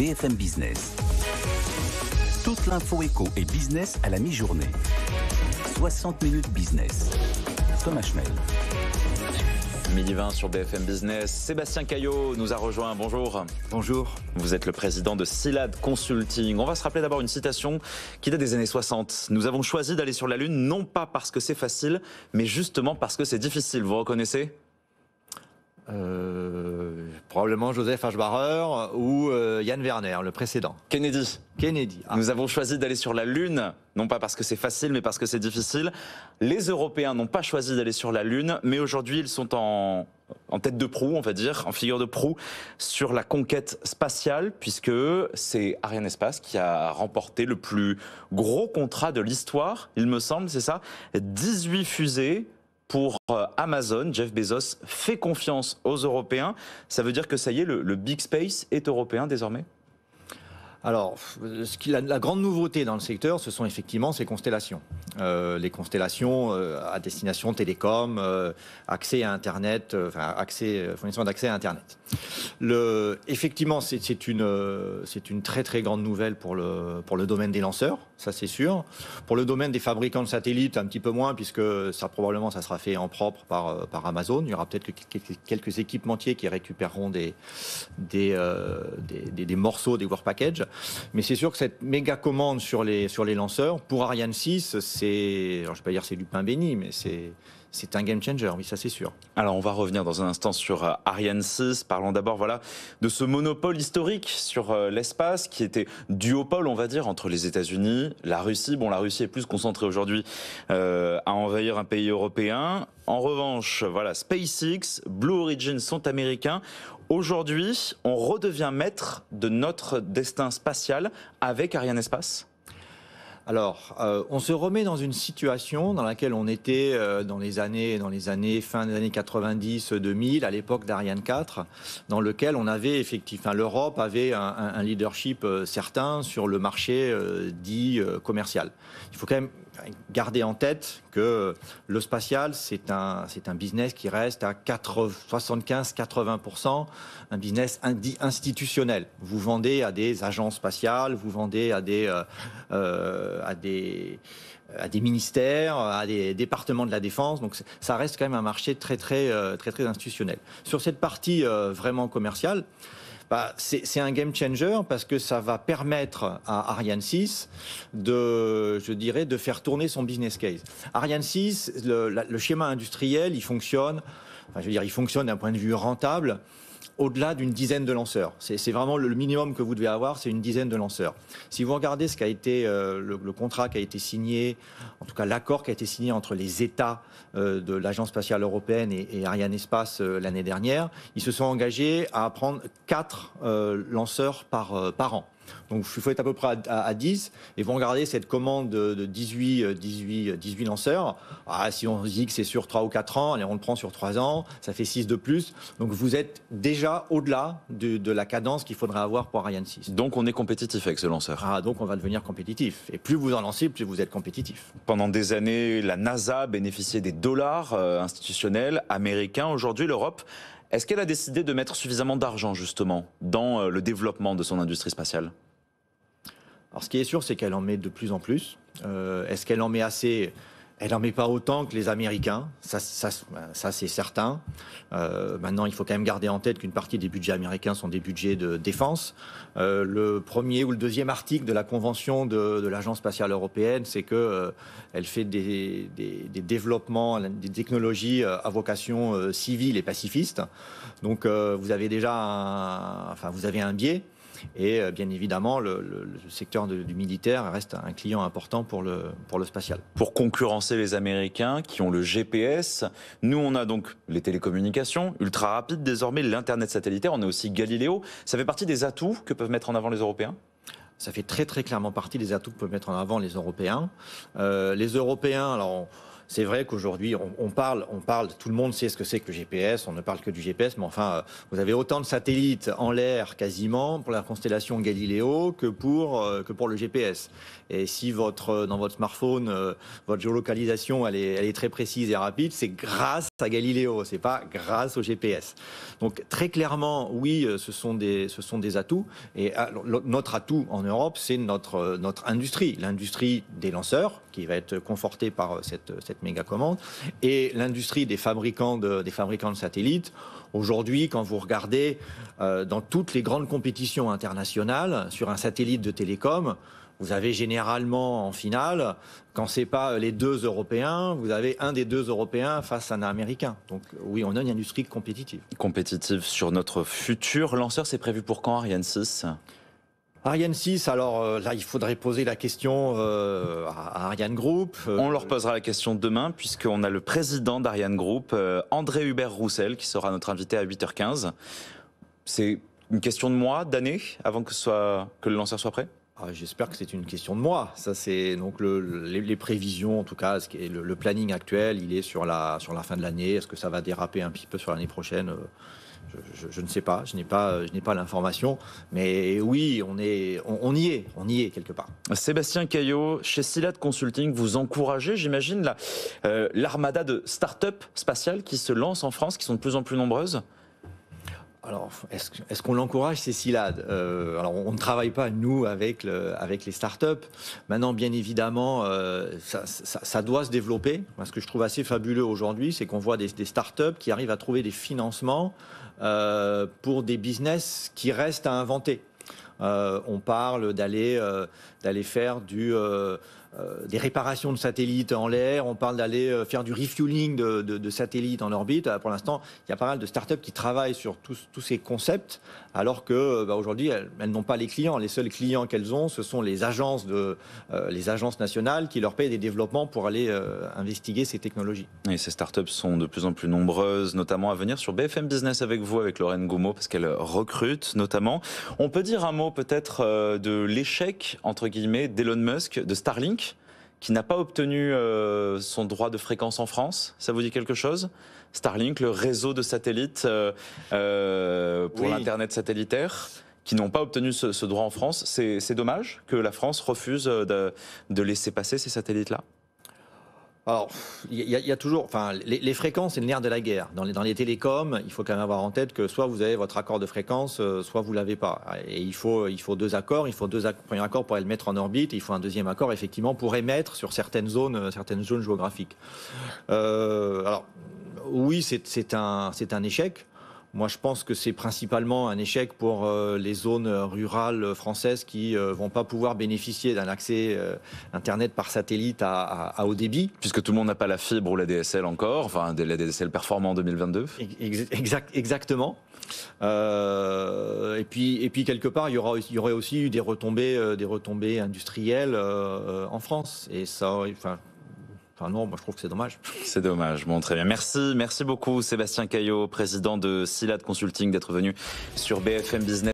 BFM Business. Toute l'info éco et business à la mi-journée. 60 minutes business. Thomas Schmel. Midi 20 sur BFM Business. Sébastien Caillot nous a rejoint. Bonjour. Bonjour. Vous êtes le président de Silad Consulting. On va se rappeler d'abord une citation qui date des années 60. Nous avons choisi d'aller sur la Lune, non pas parce que c'est facile, mais justement parce que c'est difficile. Vous reconnaissez ? Probablement Joseph Hachbarrer ou Yann Werner, le précédent. Kennedy. Ah. Nous avons choisi d'aller sur la Lune, non pas parce que c'est facile, mais parce que c'est difficile. Les Européens n'ont pas choisi d'aller sur la Lune, mais aujourd'hui ils sont en tête de proue, on va dire, en figure de proue, sur la conquête spatiale, puisque c'est Arianespace qui a remporté le plus gros contrat de l'histoire, il me semble, c'est ça, 18 fusées. Pour Amazon, Jeff Bezos fait confiance aux Européens. Ça veut dire que ça y est, le Big Space est européen désormais ? Alors, la grande nouveauté dans le secteur, ce sont effectivement ces constellations. Les constellations à destination télécom, accès à Internet, fourniture d'accès à Internet. Effectivement, c'est une très très grande nouvelle pour le domaine des lanceurs, ça c'est sûr. Pour le domaine des fabricants de satellites, un petit peu moins, puisque probablement ça sera fait en propre par Amazon. Il y aura peut-être quelques équipementiers qui récupéreront des morceaux des Work Packages. Mais c'est sûr que cette méga commande sur les lanceurs, pour Ariane 6, je ne vais pas dire c'est du pain béni, mais c'est un game changer, oui, ça c'est sûr. Alors on va revenir dans un instant sur Ariane 6. Parlons d'abord de ce monopole historique sur l'espace qui était duopole, on va dire, entre les États-Unis, la Russie. Bon, la Russie est plus concentrée aujourd'hui à envahir un pays européen. En revanche, SpaceX, Blue Origin sont américains. Aujourd'hui, on redevient maître de notre destin spatial avec Arianespace ? Alors, on se remet dans une situation dans laquelle on était dans les années fin des années 90-2000, à l'époque d'Ariane 4, dans lequel on avait effectivement, l'Europe avait un leadership certain sur le marché dit commercial. Il faut quand même garder en tête que le spatial, c'est un business qui reste à 75-80%, un business dit institutionnel. Vous vendez à des agences spatiales, vous vendez à des ministères, à des départements de la défense. Donc ça reste quand même un marché très institutionnel. Sur cette partie vraiment commerciale, c'est un game changer parce que ça va permettre à Ariane 6 de faire tourner son business case. Ariane 6, le schéma industriel, il fonctionne d'un point de vue rentable au-delà d'une dizaine de lanceurs. C'est vraiment le minimum que vous devez avoir, c'est une dizaine de lanceurs. Si vous regardez ce qui a été le contrat qui a été signé, en tout cas l'accord qui a été signé entre les États de l'Agence spatiale européenne et Arianespace l'année dernière, ils se sont engagés à prendre 4 lanceurs par an. Donc il faut être à peu près à 10 et vous regardez cette commande de 18 lanceurs. Si on dit que c'est sur 3 ou 4 ans, allez, on le prend sur 3 ans, ça fait 6 de plus. Donc vous êtes déjà au-delà de la cadence qu'il faudrait avoir pour Ariane 6. Donc on est compétitif avec ce lanceur. Donc on va devenir compétitif. Et plus vous en lancez, plus vous êtes compétitif. Pendant des années, la NASA bénéficiait des dollars institutionnels américains. Aujourd'hui, l'Europe, est-ce qu'elle a décidé de mettre suffisamment d'argent justement dans le développement de son industrie spatiale ? Alors ce qui est sûr, c'est qu'elle en met de plus en plus. Est-ce qu'elle en met assez ? Elle n'en met pas autant que les Américains, ça c'est certain. Maintenant, il faut quand même garder en tête qu'une partie des budgets américains sont des budgets de défense. Le premier ou le deuxième article de la convention de l'Agence spatiale européenne, c'est qu'elle fait des développements, des technologies à vocation civile et pacifiste. Donc vous avez déjà vous avez un biais. Et bien évidemment, le secteur du militaire reste un client important pour le spatial. Pour concurrencer les Américains qui ont le GPS, nous on a donc les télécommunications ultra rapides, désormais l'Internet satellitaire, on a aussi Galileo. Ça fait partie des atouts que peuvent mettre en avant les Européens ? Ça fait très très clairement partie des atouts que peuvent mettre en avant les Européens. Les Européens, alors c'est vrai qu'aujourd'hui, on parle, tout le monde sait ce que c'est que le GPS, on ne parle que du GPS, mais enfin, vous avez autant de satellites en l'air quasiment pour la constellation Galileo que pour le GPS. Et si dans votre smartphone, votre géolocalisation, elle est très précise et rapide, c'est grâce à Galileo, c'est pas grâce au GPS. Donc très clairement, oui, ce sont des atouts. Et notre atout en Europe, c'est notre industrie, l'industrie des lanceurs, qui va être confortée par cette méga commande, et l'industrie des fabricants de satellites. Aujourd'hui, quand vous regardez dans toutes les grandes compétitions internationales sur un satellite de télécom, vous avez généralement en finale, quand c'est pas les deux Européens, vous avez un des deux Européens face à un Américain. Donc oui, on a une industrie compétitive. Compétitive sur notre futur lanceur, c'est prévu pour quand, Ariane 6 ? Ariane 6, alors là, il faudrait poser la question à Ariane Group. On leur posera la question demain, puisqu'on a le président d'Ariane Group, André Hubert-Roussel, qui sera notre invité à 8h15. C'est une question de mois, d'années, avant que le lanceur soit prêt ? J'espère que c'est une question de mois. Ça, c'est donc les prévisions, en tout cas, le planning actuel, il est sur la fin de l'année. Est-ce que ça va déraper un petit peu sur l'année prochaine ? Je ne sais pas. Je n'ai pas l'information. Mais oui, on y est quelque part. Sébastien Caillot, chez Silad Consulting, vous encouragez, j'imagine, l'armada de start-up spatiales qui se lancent en France, qui sont de plus en plus nombreuses ? Alors, est-ce qu'on l'encourage, c'est Silad? Alors, on ne travaille pas, nous, avec les startups. Maintenant, bien évidemment, ça doit se développer. Ce que je trouve assez fabuleux aujourd'hui, c'est qu'on voit des startups qui arrivent à trouver des financements pour des business qui restent à inventer. On parle d'aller faire des réparations de satellites en l'air, on parle d'aller faire du refueling de satellites en orbite. Pour l'instant, il y a pas mal de startups qui travaillent sur tous ces concepts, alors que aujourd'hui, elles n'ont pas les clients. Les seuls clients qu'elles ont, ce sont les agences nationales qui leur payent des développements pour aller investiguer ces technologies. Et ces startups sont de plus en plus nombreuses, notamment à venir sur BFM Business avec vous, avec Lorraine Goumeau, parce qu'elle recrute notamment. On peut dire un mot peut-être de l'échec, entre guillemets, d'Elon Musk, de Starlink, qui n'a pas obtenu son droit de fréquence en France. Ça vous dit quelque chose ? Starlink, le réseau de satellites pour l'Internet satellitaire, qui n'ont pas obtenu ce droit en France. C'est dommage que la France refuse de laisser passer ces satellites-là. Alors, il y a toujours, enfin, les fréquences, c'est le nerf de la guerre. Dans les télécoms, il faut quand même avoir en tête que soit vous avez votre accord de fréquence, soit vous l'avez pas. Et il faut deux accords. Il faut premier accord pour aller le mettre en orbite. Et il faut un deuxième accord, effectivement, pour émettre sur certaines zones géographiques. Alors, oui, c'est un échec. Moi, je pense que c'est principalement un échec pour les zones rurales françaises qui vont pas pouvoir bénéficier d'un accès Internet par satellite à haut débit. Puisque tout le monde n'a pas la fibre ou la DSL encore, enfin la DSL performant en 2022. Exactement. Et puis quelque part, il y aurait aussi eu des retombées industrielles en France. Et ça, Enfin non, moi je trouve que c'est dommage. C'est dommage. Bon, très bien. Merci beaucoup Sébastien Caillot, président de Silad Consulting, d'être venu sur BFM Business.